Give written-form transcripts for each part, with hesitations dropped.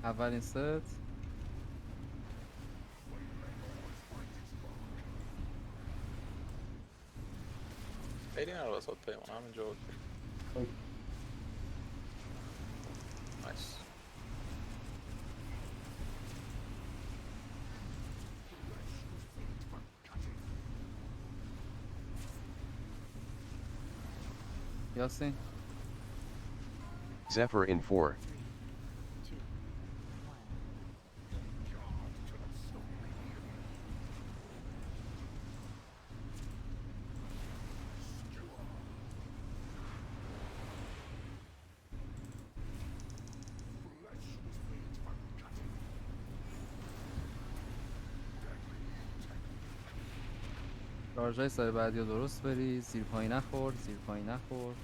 اولین ست. خیلی نروسات پیمان همینجا اوکی. اوکی. نایس. یاسین Zephyr in 4. شارژای سر بعدی رو درست بری. زیر پایی نخور، زیر پایی نخور.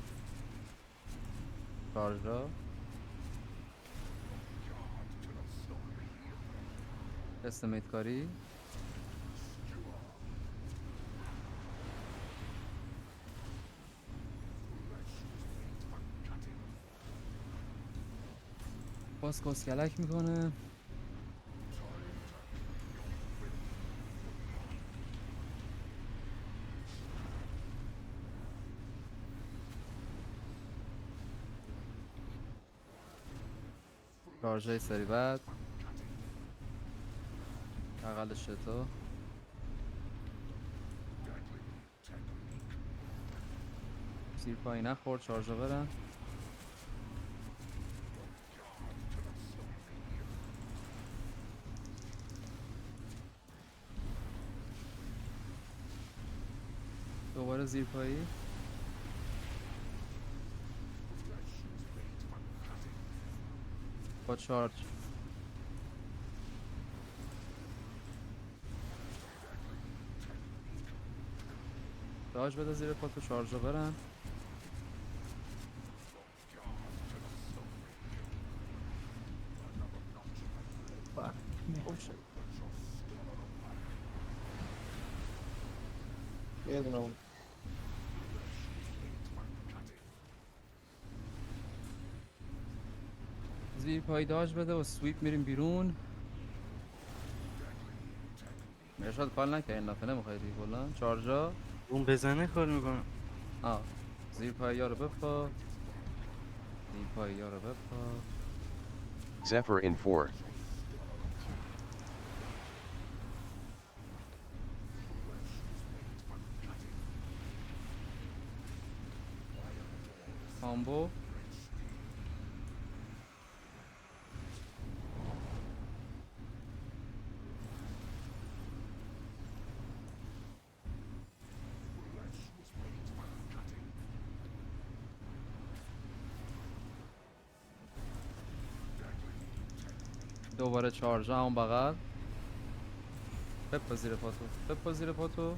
شارژا استمیت کاری. باز کسکلک میکنه. شارژای سری بعد اقل شتا. زیر پایی نخور، شارژا برن. دوباره زیر پایی. با چارج داج بده زیر پاتو، شارژا برن. خوب شد. یه دونه اون. زیر پایی داج بده و سویپ میریم بیرون. مرشاد کال نکرد این دفعه، نمیخوای دیگه کلا چارجا. اون بزنه کار میکنم. زیر پایی ها رو بپا. زیر پایی ها رو بپا. Zephyr in 4. کامبو. دوباره چارج همون بغل. بپا زیر پاتو، بپا زیر پاتو.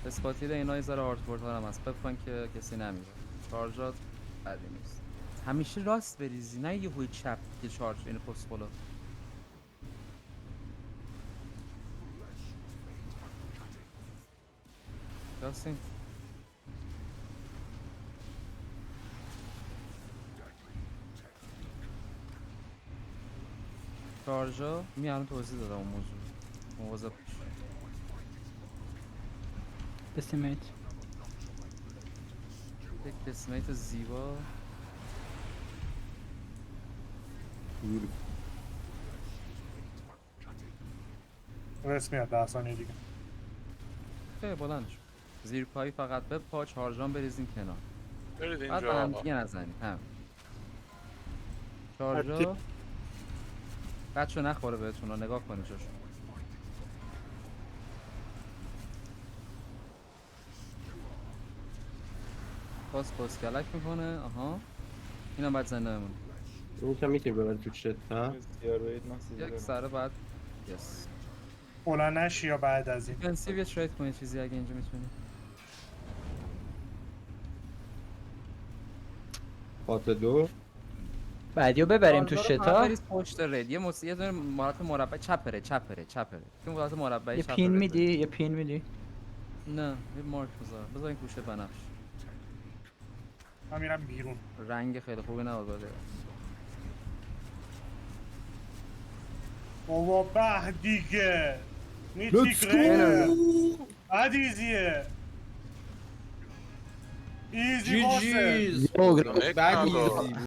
اسپاتیل اینا یه ذره هاردکورت هم هست، بپا که کسی نمیره. چارجات بدی نیست. همیشه راست بریزی، نه یه هوی چپ که چارج این پسخولا. یاسین چارجا میارم توضیح دادم اون موضوع. مواظب باش. استیمیت یک دسمیت زیبا. رس میاد 10 ثانیه دیگه. خیلی بلند شد. زیر پایی فقط به پا چارجان بریزین کنار. برید بعد به اینجا هم آقا. دیگه نزنید. هم چارجا بچه نخوره بهتون رو نگاه کنید جاشو. باز کسکلک میکنه. آها اینم باید زنده بمونه. این که میتونی ببری تو چت ها. زیار برید من سیزی یک برم. سره بعد یس اولا نشی یا بعد از این. دیفنسیو یه ترید کنید چیزی اگه اینجا میتونی. پات دو. بعدیو ببریم تو چارجا رو فقط شتا. بریز پشت رد. یه دونه مارات مربع چپره چپره. این مارات مربعی یه چپ پین رد میدی، بریز. یه پین میدی. نه یه مارک بذار این گوشه بنفش. من میرم بیرون. رنگ خیلی خوبی نبود بده. بابا به دیگه Let's میتیک go! ریه بعد ایزیه ایزی جی واسه جیز Make بگ now go. ایزی